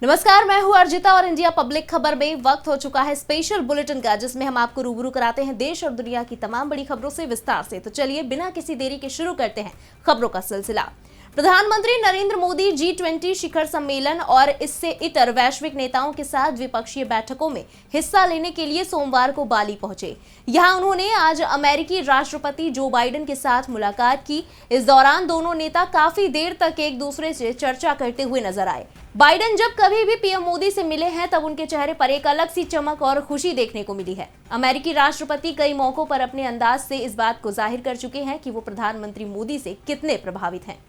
नमस्कार, मैं हूं अर्जिता और इंडिया पब्लिक खबर में वक्त हो चुका है स्पेशल बुलेटिन का, जिसमें हम आपको रूबरू कराते हैं देश और दुनिया की तमाम बड़ी खबरों से विस्तार से। तो चलिए बिना किसी देरी के शुरू करते हैं खबरों का सिलसिला। प्रधानमंत्री नरेंद्र मोदी G20 शिखर सम्मेलन और इससे इतर वैश्विक नेताओं के साथ द्विपक्षीय बैठकों में हिस्सा लेने के लिए सोमवार को बाली पहुंचे। यहां उन्होंने आज अमेरिकी राष्ट्रपति जो बाइडेन के साथ मुलाकात की। इस दौरान दोनों नेता काफी देर तक एक दूसरे से चर्चा करते हुए नजर आए। बाइडेन जब कभी भी पीएम मोदी से मिले हैं तब उनके चेहरे पर एक अलग सी चमक और खुशी देखने को मिली है। अमेरिकी राष्ट्रपति कई मौकों पर अपने अंदाज से इस बात को जाहिर कर चुके हैं कि वो प्रधानमंत्री मोदी से कितने प्रभावित हैं।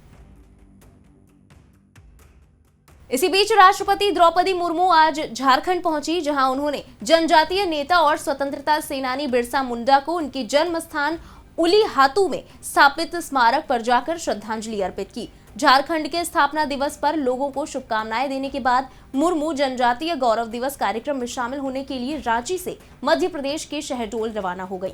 इसी बीच राष्ट्रपति द्रौपदी मुर्मू आज झारखंड पहुंची, जहां उन्होंने जनजातीय नेता और स्वतंत्रता सेनानी बिरसा मुंडा को उनके जन्म स्थान उलीहातू में स्थापित स्मारक पर जाकर श्रद्धांजलि अर्पित की। झारखंड के स्थापना दिवस पर लोगों को शुभकामनाएं देने के बाद मुर्मू जनजातीय गौरव दिवस कार्यक्रम में शामिल होने के लिए रांची से मध्य प्रदेश के शहडोल रवाना हो गई।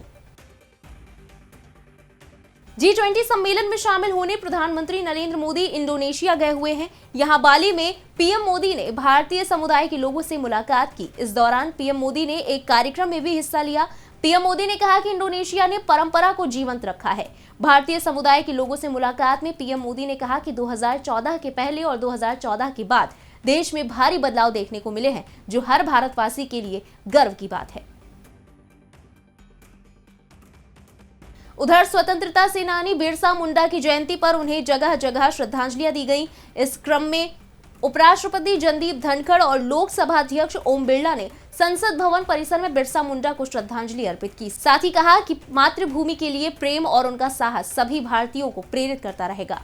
G20 सम्मेलन में शामिल होने प्रधानमंत्री नरेंद्र मोदी इंडोनेशिया गए हुए हैं। यहां बाली में पीएम मोदी ने भारतीय समुदाय के लोगों से मुलाकात की। इस दौरान पीएम मोदी ने एक कार्यक्रम में भी हिस्सा लिया। पीएम मोदी ने कहा कि इंडोनेशिया ने परंपरा को जीवंत रखा है। भारतीय समुदाय के लोगों से मुलाकात में पीएम मोदी ने कहा कि 2014 के पहले और 2014 के बाद देश में भारी बदलाव देखने को मिले हैं, जो हर भारतवासी के लिए गर्व की बात है। उधर स्वतंत्रता सेनानी बिरसा मुंडा की जयंती पर उन्हें जगह जगह श्रद्धांजलियां दी गई। इस क्रम में उपराष्ट्रपति जगदीप धनखड़ और लोकसभा अध्यक्ष ओम बिरला ने संसद भवन परिसर में बिरसा मुंडा को श्रद्धांजलि अर्पित की। साथ ही कहा कि मातृभूमि के लिए प्रेम और उनका साहस सभी भारतीयों को प्रेरित करता रहेगा।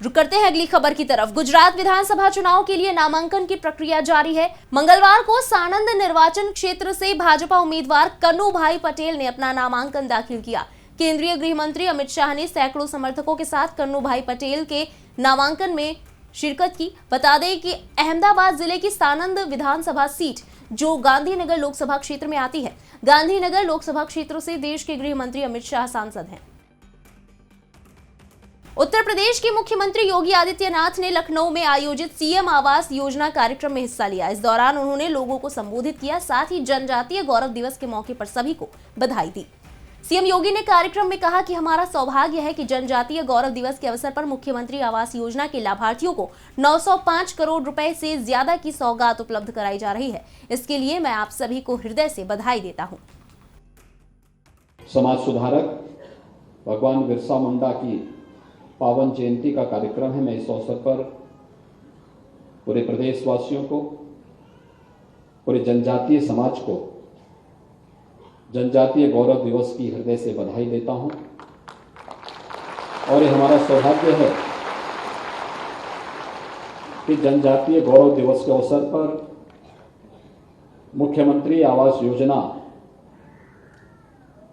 रुक करते हैं अगली खबर की तरफ। गुजरात विधानसभा चुनाव के लिए नामांकन की प्रक्रिया जारी है। मंगलवार को सानंद निर्वाचन क्षेत्र से भाजपा उम्मीदवार कन्नूभाई पटेल ने अपना नामांकन दाखिल किया। केंद्रीय गृह मंत्री अमित शाह ने सैकड़ों समर्थकों के साथ कन्नूभाई पटेल के नामांकन में शिरकत की। बता दें कि अहमदाबाद जिले की सानंद विधानसभा सीट जो गांधीनगर लोकसभा क्षेत्र में आती है, गांधीनगर लोकसभा क्षेत्र से देश के गृह मंत्री अमित शाह सांसद हैं। उत्तर प्रदेश के मुख्यमंत्री योगी आदित्यनाथ ने लखनऊ में आयोजित सीएम आवास योजना कार्यक्रम में हिस्सा लिया। इस दौरान उन्होंने लोगों को संबोधित किया, साथ ही जनजातीय गौरव दिवस के मौके पर सभी को बधाई दी। सीएम योगी ने कार्यक्रम में कहा कि हमारा सौभाग्य है कि जनजातीय गौरव दिवस के अवसर पर मुख्यमंत्री आवास योजना के लाभार्थियों को 905 करोड़ रुपए से ज्यादा की सौगात उपलब्ध कराई जा रही है। इसके लिए मैं आप सभी को हृदय से बधाई देता हूं। समाज सुधारक भगवान बिरसा मुंडा की पावन जयंती का कार्यक्रम है। मैं इस अवसर पर पूरे प्रदेशवासियों को, पूरे जनजातीय समाज को जनजातीय गौरव दिवस की हृदय से बधाई देता हूं। और ये हमारा सौभाग्य है कि जनजातीय गौरव दिवस के अवसर पर मुख्यमंत्री आवास योजना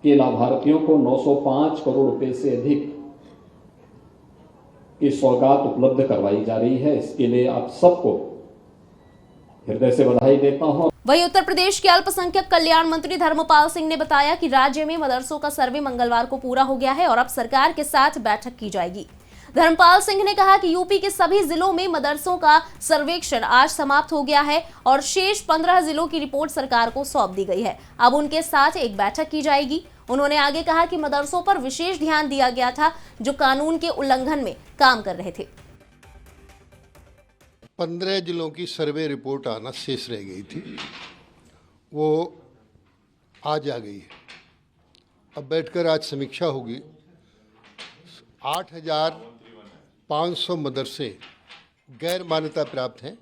के लाभार्थियों को 905 करोड़ रुपए से अधिक की सौगात उपलब्ध करवाई जा रही है। इसके लिए आप सबको हृदय से बधाई देता हूं। वहीं उत्तर प्रदेश के अल्पसंख्यक कल्याण मंत्री धर्मपाल सिंह ने बताया कि राज्य में मदरसों का सर्वे मंगलवार को पूरा हो गया है और अब सरकार के साथ बैठक की जाएगी। धर्मपाल सिंह ने कहा कि यूपी के सभी जिलों में मदरसों का सर्वेक्षण आज समाप्त हो गया है और शेष 15 जिलों की रिपोर्ट सरकार को सौंप दी गई है। अब उनके साथ एक बैठक की जाएगी। उन्होंने आगे कहा कि मदरसों पर विशेष ध्यान दिया गया था जो कानून के उल्लंघन में काम कर रहे थे। 15 जिलों की सर्वे रिपोर्ट आना शेष रह गई थी, वो आज आ गई है। अब बैठकर आज समीक्षा होगी। 8,500 मदरसे गैर मान्यता प्राप्त हैं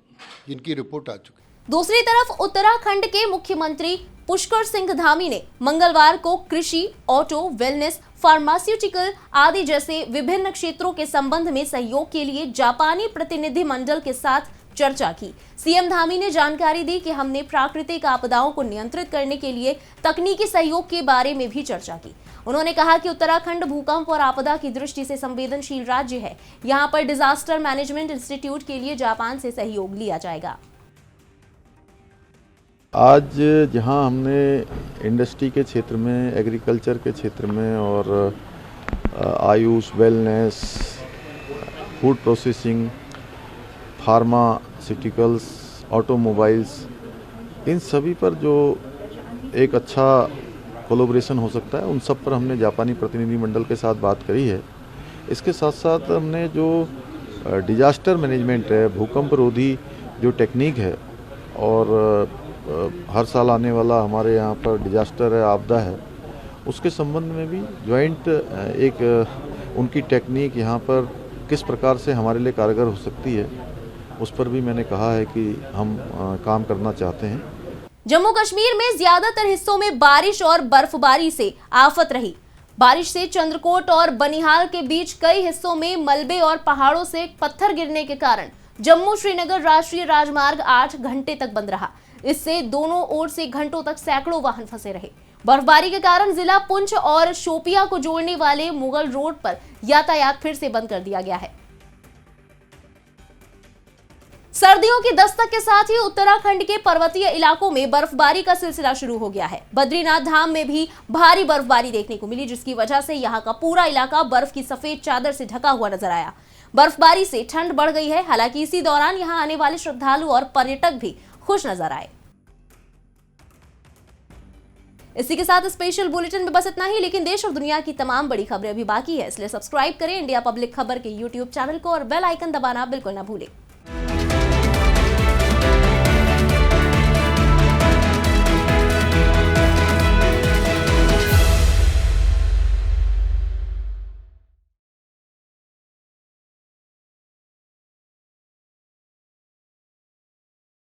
जिनकी रिपोर्ट आ चुकी है। दूसरी तरफ उत्तराखंड के मुख्यमंत्री पुष्कर सिंह धामी ने मंगलवार को कृषि, ऑटो, वेलनेस, फार्मास्यूटिकल आदि जैसे विभिन्न क्षेत्रों के संबंध में सहयोग के लिए जापानी प्रतिनिधि मंडल के साथ चर्चा की। सीएम धामी ने जानकारी दी कि हमने प्राकृतिक आपदाओं को नियंत्रित करने के लिए तकनीकी सहयोग के बारे में भी चर्चा की। उन्होंने कहा कि उत्तराखंड भूकंप और आपदा की दृष्टि से संवेदनशील राज्य है। यहाँ पर डिजास्टर मैनेजमेंट इंस्टीट्यूट के लिए जापान से सहयोग लिया जाएगा। आज जहां हमने इंडस्ट्री के क्षेत्र में, एग्रीकल्चर के क्षेत्र में और Ayush, wellness, food processing, pharma pharmaceuticals, automobiles, इन सभी पर जो एक अच्छा कोलैबोरेशन हो सकता है, उन सब पर हमने जापानी प्रतिनिधिमंडल के साथ बात करी है। इसके साथ साथ हमने जो डिजास्टर मैनेजमेंट है, भूकंप रोधी जो टेक्निक है, और हर साल आने वाला हमारे यहाँ पर डिजास्टर है, आपदा है, उसके संबंध में भी ज्वाइंट एक उनकी टेक्निक यहाँ पर किस प्रकार से हमारे लिए कारगर हो सकती है, उस पर भी मैंने कहा है कि हम काम करना चाहते हैं। जम्मू कश्मीर में ज्यादातर हिस्सों में बारिश और बर्फबारी से आफत रही। बारिश से चंद्रकोट और बनिहाल के बीच कई हिस्सों में मलबे और पहाड़ों से पत्थर गिरने के कारण जम्मू श्रीनगर राष्ट्रीय राजमार्ग 8 घंटे तक बंद रहा। इससे दोनों ओर से घंटों तक सैकड़ों वाहन फंसे रहे। बर्फबारी के कारण जिला पुंछ और शोपिया को जोड़ने वाले मुगल रोड पर यातायात फिर से बंद कर दिया गया है। सर्दियों की दस्तक के साथ ही उत्तराखंड के पर्वतीय इलाकों में बर्फबारी का सिलसिला शुरू हो गया है। बद्रीनाथ धाम में भी भारी बर्फबारी देखने को मिली, जिसकी वजह से यहां का पूरा इलाका बर्फ की सफेद चादर से ढका हुआ नजर आया। बर्फबारी से ठंड बढ़ गई है। हालांकि इसी दौरान यहां आने वाले श्रद्धालु और पर्यटक भी खुश नजर आए। इसी के साथ स्पेशल बुलेटिन में बस इतना ही, लेकिन देश और दुनिया की तमाम बड़ी खबरें अभी बाकी है, इसलिए सब्सक्राइब करें इंडिया पब्लिक खबर के YouTube चैनल को और बेल आइकन दबाना बिल्कुल ना भूलें।